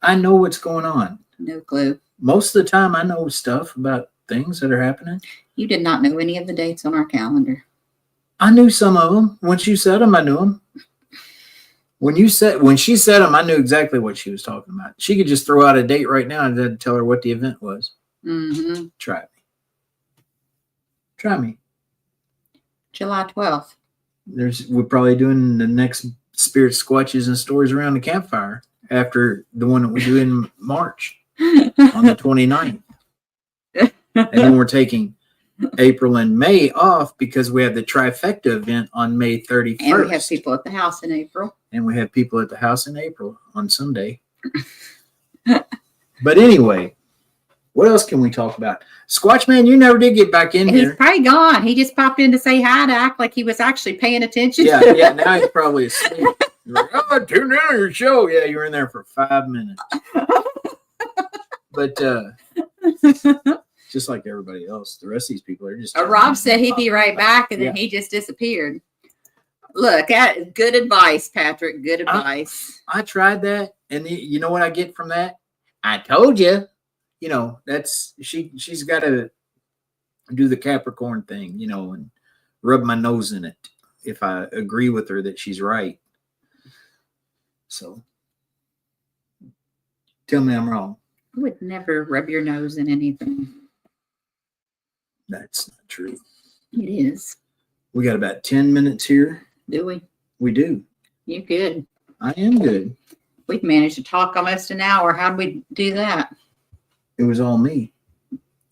I know what's going on.
No clue.
Most of the time I know stuff about things that are happening.
You did not know any of the dates on our calendar.
I knew some of them. Once you said them, I knew them. When she said them, I knew exactly what she was talking about. She could just throw out a date right now and then tell her what the event was.
Mm-hmm.
Try me.
July 12th.
We're probably doing the next Spirit Squatches and Stories Around the Campfire after the one that we do in March on the 29th. And then we're taking April and May off because we have the trifecta event on May 31st.
And we have people at the house in April.
On Sunday. But anyway, what else can we talk about? Squatch Man, you never did get back in here.
He's probably gone. He just popped in to say hi, to act like he was actually paying attention.
Yeah, now he's probably asleep. You're like, oh, I tuned in on your show. Yeah, you were in there for 5 minutes. But just like everybody else, the rest of these people are just.
Rob said he'd be right back, and then he just disappeared. Look, good advice, Patrick. Good advice.
I tried that, and you know what I get from that? I told you. You know, that's she's got to do the Capricorn thing, you know, and rub my nose in it if I agree with her that she's right. So tell me I'm wrong.
I would never rub your nose in anything.
That's not true.
It is.
We got about 10 minutes here.
Do we?
We do.
You're good.
I am good.
We've managed to talk almost an hour. How'd we do that?
It was all me.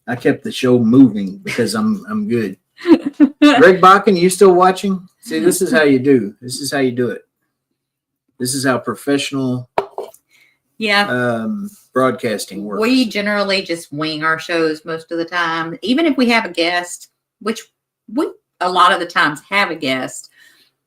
I kept the show moving because I'm good. Greg Bakken, you still watching? See, this is how you do. This is how you do it. This is how professional broadcasting works.
We generally just wing our shows most of the time. Even if we have a guest, which we a lot of the times have a guest.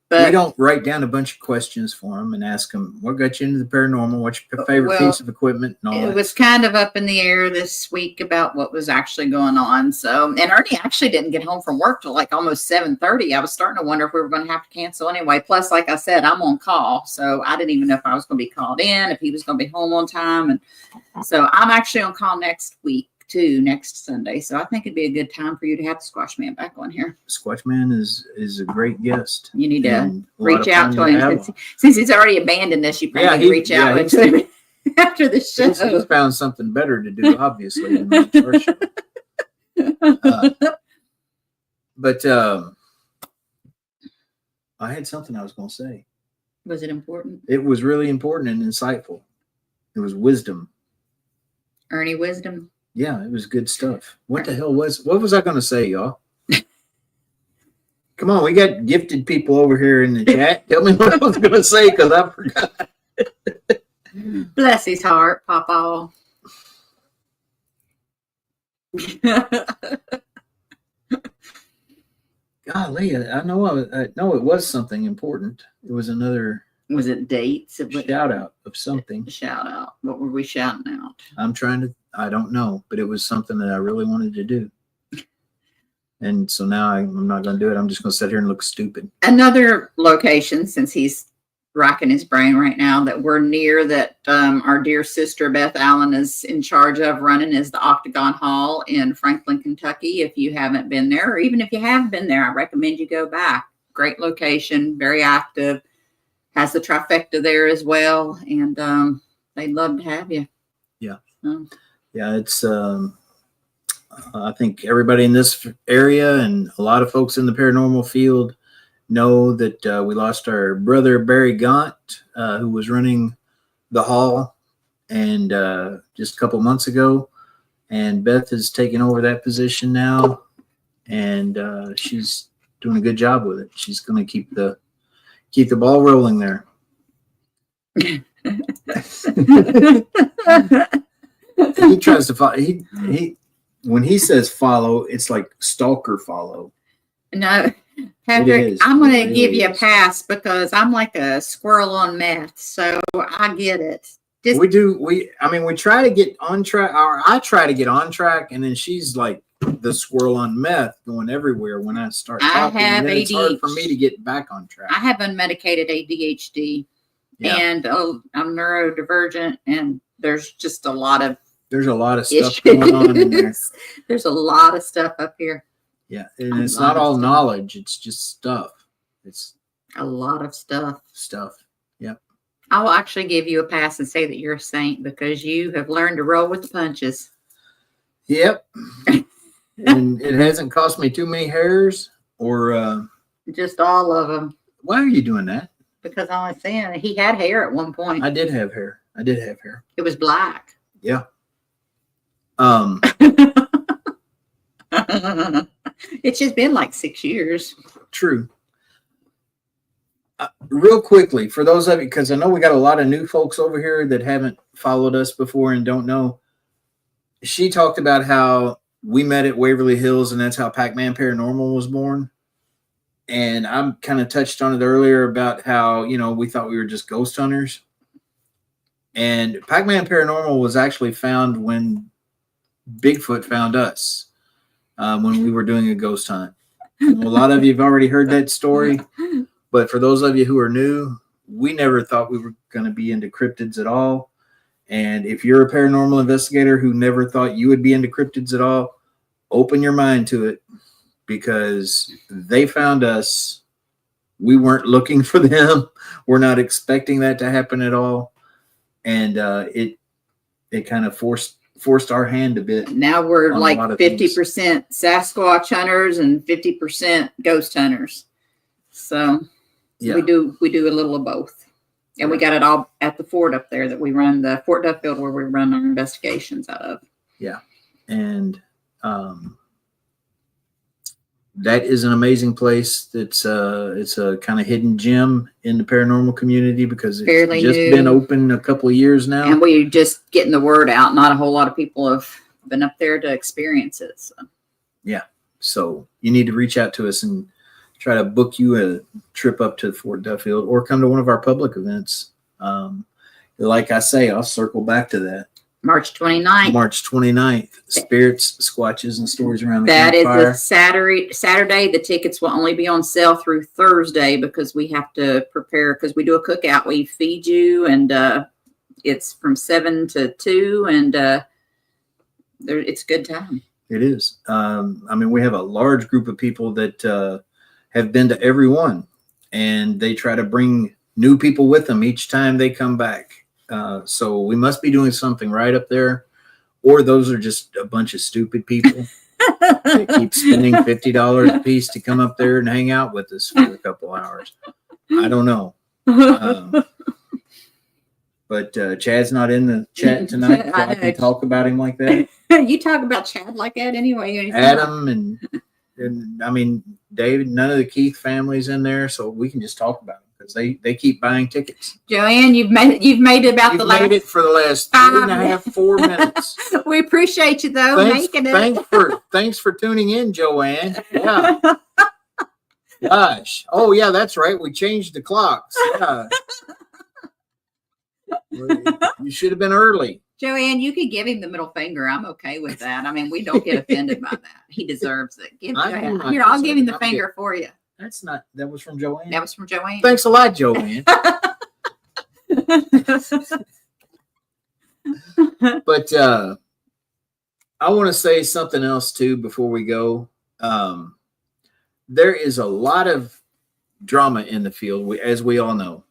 But
we don't write down a bunch of questions for them and ask them, what got you into the paranormal? What's your favorite piece of equipment? And all
it was kind of up in the air this week about what was actually going on. So, and Ernie actually didn't get home from work till like almost 7:30. I was starting to wonder if we were going to have to cancel anyway. Plus, like I said, I'm on call. So I didn't even know if I was going to be called in, if he was going to be home on time. And so I'm actually on call next week too, next Sunday. So I think it'd be a good time for you to have the Squash Man back on here.
Squash Man is a great guest.
You need to reach out to him. Since he's already abandoned this, you probably need to reach out to him after the show.
He's found something better to do, obviously. Than the first show. But I had something I was going to say.
Was it important?
It was really important and insightful. It was wisdom.
Ernie wisdom.
Yeah, it was good stuff. What was I going to say, y'all? Come on, we got gifted people over here in the chat. Tell me what I was going to say because I forgot.
Bless his heart, Papa.
Golly, I know it was something important. It was another.
Was it dates?
Shout out of something.
Shout out. What were we shouting out?
I don't know, but it was something that I really wanted to do. And so now I'm not going to do it. I'm just going to sit here and look stupid.
Another location, since he's racking his brain right now, that we're near, that our dear sister Beth Allen is in charge of running, is the Octagon Hall in Franklin, Kentucky. If you haven't been there, or even if you have been there, I recommend you go back. Great location, very active, has the trifecta there as well, and they'd love to have you.
Yeah. Yeah, it's I think everybody in this area and a lot of folks in the paranormal field know that we lost our brother Barry Gaunt, who was running the hall, and just a couple months ago, and Beth has taken over that position now, and she's doing a good job with it. She's going to keep the ball rolling there. He tries to follow. He when he says follow, it's like stalker follow.
No, Patrick, I'm going to give you a pass because I'm like a squirrel on meth, so I get it.
We try to get on track, or I try to get on track, and then she's like the squirrel on meth, going everywhere when I start talking. And then it's hard for me to get back on track.
I have unmedicated ADHD, and I'm neurodivergent, and there's just a lot of
stuff going on in there.
There's a lot of stuff up here.
Yeah, and it's not all knowledge. It's just stuff. It's
a lot of stuff.
Yep.
I'll actually give you a pass and say that you're a saint because you have learned to roll with the punches.
Yep. And it hasn't cost me too many hairs or
just all of them.
Why are you doing that? Because
I was saying he had hair at one point.
I did have hair.
It was black.
Yeah.
It's just been like 6 years.
True. Real quickly, for those of you, because I know we got a lot of new folks over here that haven't followed us before and don't know, she talked about how we met at Waverly Hills, and that's how Packman Paranormal was born. And I kind of touched on it earlier about how, we thought we were just ghost hunters. And Packman Paranormal was actually found when Bigfoot found us. When we were doing a ghost hunt. A lot of you have already heard that story, but for those of you who are new, we never thought we were going to be into cryptids at all. And if you're a paranormal investigator who never thought you would be into cryptids at all, open your mind to it, because they found us. We weren't looking for them. We're not expecting that to happen at all. And it kind of forced our hand a bit.
Now we're like 50% Sasquatch hunters and 50% ghost hunters. So we do a little of both. And we got it all at the fort up there that we run, the Fort Duffield, where we run our investigations out of.
Yeah. And that is an amazing place. It's a kind of hidden gem in the paranormal community because it's
fairly
just
new.
Been open a couple of years now.
And we're just getting the word out. Not a whole lot of people have been up there to experience it. So.
Yeah. So you need to reach out to us and try to book you a trip up to Fort Duffield or come to one of our public events. Like I say, I'll circle back to that.
March 29th.
Spirits, Squatches, and Stories Around the
Campfire. That is a Saturday. The tickets will only be on sale through Thursday because we have to prepare, because we do a cookout. We feed you, and it's from 7 to 2, and it's a good time.
It is. We have a large group of people that have been to every one, and they try to bring new people with them each time they come back. So we must be doing something right up there, or those are just a bunch of stupid people. They keep spending $50 a piece to come up there and hang out with us for a couple hours. I don't know. But Chad's not in the chat tonight, so I can talk about him like that.
You talk about Chad like that anyway.
Adam and I mean David. None of the Keith family's in there, so we can just talk about them because they keep buying tickets.
Joanne, you've made it
for the last 3.5, 4 minutes.
We appreciate you though making it.
Thanks for tuning in, Joanne. Yeah. Gosh. Oh yeah, that's right. We changed the clocks. Yeah. You should have been early.
Joanne, you could give him the middle finger. I'm okay with that. I mean, we don't get offended by that. He deserves it. Here, I'll give him the finger for you.
That was from Joanne.
That was from Joanne.
Thanks a lot, Joanne. But I want to say something else too before we go. There is a lot of drama in the field, as we all know.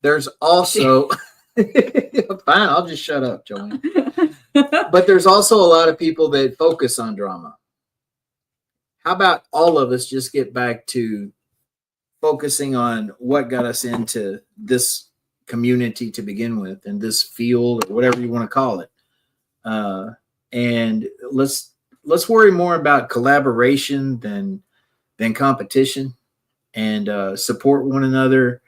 There's also fine, I'll just shut up, Joanne. But there's also a lot of people that focus on drama. How about all of us just get back to focusing on what got us into this community to begin with, and this field, or whatever you want to call it. And let's worry more about collaboration than competition, and support one another.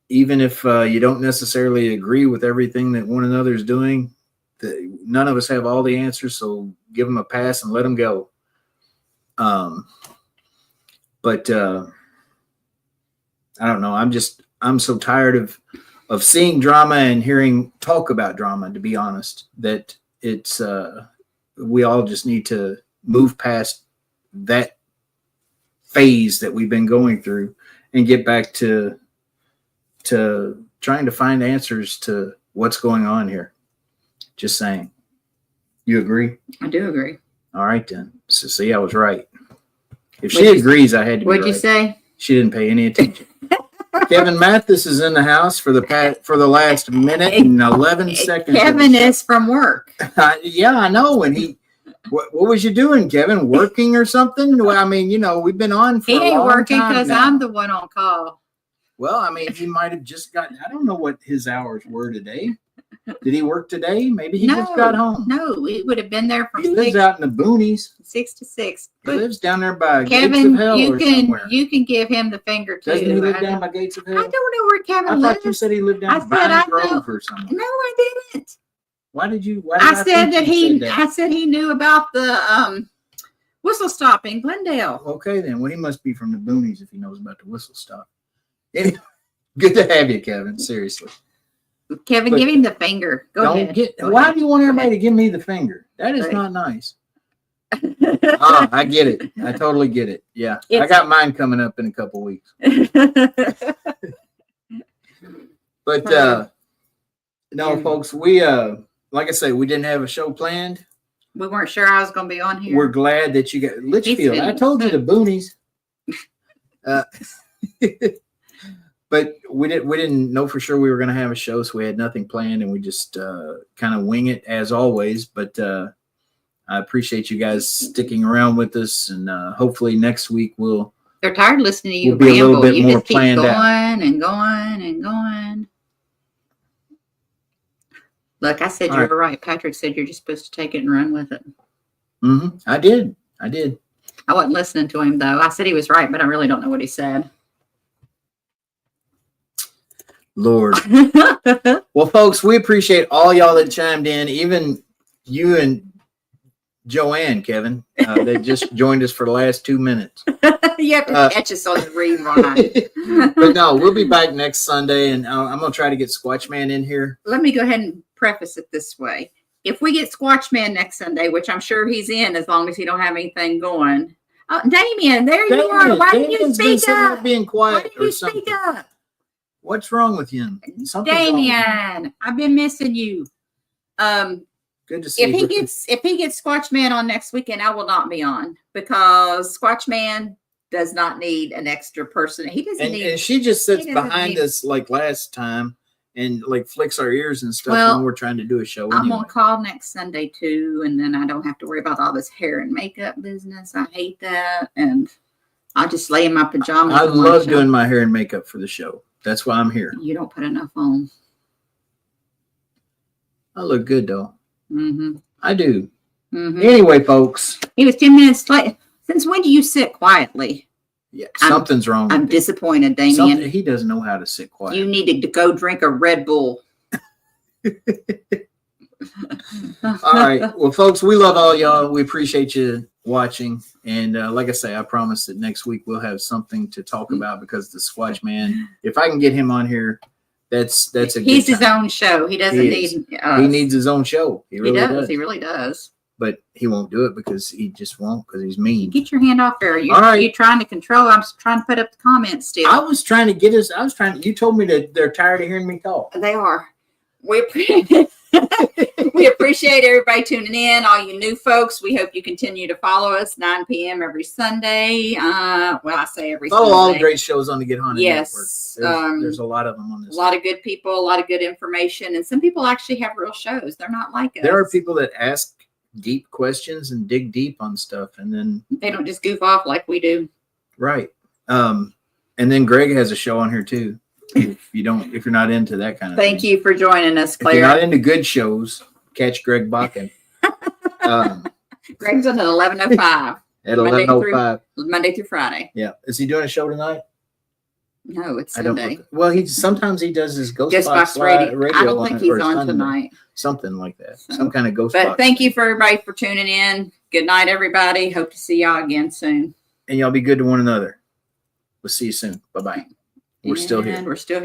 Even if you don't necessarily agree with everything that one another is doing, none of us have all the answers, so give them a pass and let them go. But I don't know. I'm so tired of seeing drama and hearing talk about drama, to be honest, that it's we all just need to move past that phase that we've been going through and get back to trying to find answers to what's going on here. Just saying. You agree?
I do agree.
All right, then. So see, I was right. If she agrees, I had to be right.
What'd you say?
She didn't pay any attention. Kevin Mathis is in the house for the last minute and 11 seconds.
Kevin is from work.
Yeah, I know. And what was you doing, Kevin? Working or something? Well, I mean, we've been on for a long time. He ain't working
because I'm the one on call.
Well, I mean, he might have just gotten, I don't know what his hours were today. Did he work today? Maybe he just got home.
No, he would have been there from
He lives out in the boonies.
6 to 6.
He lives down there by
Kevin,
Gates of Hell or somewhere.
You can give him the finger too.
Doesn't he live down by Gates of Hell?
I don't know where Kevin lives.
I thought you said he lived down by Vine Grove or something.
No, I didn't.
Why did
I said he knew about the whistle stop in Glendale.
Okay, then. Well, he must be from the boonies if he knows about the whistle stop. Anyway, good to have you, Kevin. Seriously.
Kevin, give him the finger. Go ahead.
Why do you want everybody to give me the finger? That is not nice. Oh, I get it. I totally get it. Yeah. I got mine coming up in a couple weeks. But no, folks, we like I say, we didn't have a show planned.
We weren't sure I was going to be on here.
We're glad that you got Litchfield. I told you the boonies. But we didn't know for sure we were going to have a show, so we had nothing planned, and we just kind of wing it as always. But I appreciate you guys sticking around with us, and hopefully next week
they're tired listening to you
ramble. Be a little bit more planned out.
And going. Look, I said you were right. Patrick said you're just supposed to take it and run with it.
Mm-hmm. I did.
I wasn't listening to him though. I said he was right, but I really don't know what he said.
Lord. Well, folks, we appreciate all y'all that chimed in, even you and Joanne, Kevin, that just joined us for the last 2 minutes.
You have to catch us on the rewind.
But no, we'll be back next Sunday, and I'm going to try to get Squatchman in here.
Let me go ahead and preface it this way. If we get Squatchman next Sunday, which I'm sure he's in as long as he don't have anything going. Oh, Damien, you are. Why didn't you speak up?
Being quiet.
Why didn't you speak up?
What's wrong with him?
Damien, I've been missing you.
Good to see
you.
If
he gets Squatchman on next weekend, I will not be on because Squatchman does not need an extra person. He doesn't need.
And she just sits behind us like last time and like flicks our ears and stuff
Well,
when we're trying to do a show.
I'm
Anyway.
on call next Sunday too, and then I don't have to worry about all this hair and makeup business. I hate that, and I just lay in my pajamas.
I
and watch
love
them.
doing my hair and makeup for the show. That's why I'm here.
You don't put enough on.
I look good though.
Mm-hmm.
I do.
Mm-hmm.
Anyway, folks.
He was 10 minutes late. Since when do you sit quietly?
Yeah, something's wrong.
I'm
with
disappointed,
him.
Damien.
He doesn't know how to sit quiet.
You needed to go drink a Red Bull.
All right. Well, folks, we love all y'all. We appreciate you watching. And like I say, I promise that next week we'll have something to talk about because the Squatch Man, if I can get him on here, that's a good
He's his
time.
own show. He doesn't
He is.
need us.
He needs his own show. He really does.
He really does.
But he won't do it because he just won't because he's mean.
Get your hand off there.
All right.
You're trying to control. I'm trying to put up the comments still.
I was trying to get us. You told me that they're tired of hearing me talk.
They are. We appreciate everybody tuning in. All you new folks, we hope you continue to follow us 9 p.m. every Sunday. Well, I say every
Follow
Sunday.
all the great shows on the Get Haunted
Yes.
Network. There's a lot of them on this.
A lot of good people, a lot of good information, and some people actually have real shows. They're not like us.
There are people that ask deep questions and dig deep on stuff, and then
They don't just goof off like we do.
right. And then Greg has a show on here too. If you're not into that kind of
Thank
thing.
you for joining us,
If you're not
Claire.
into good shows, catch Greg Bakken.
Greg's on at 11:05
At
Monday
11:05.
Monday through Friday.
Yeah. Is he doing a show tonight?
No, it's
I don't
Sunday.
know. Well, sometimes he does his Ghost
Ghost
Box
Box Radio. I don't
on
think
it,
he's
or
on
Sunday.
tonight.
Something like that.
So-
Some kind of Ghost
But
Box.
thank you for everybody for tuning in. Good night, everybody. Hope to see y'all again soon.
And y'all be good to one another. We'll see you soon. Bye-bye. We're still here.
And we're still here.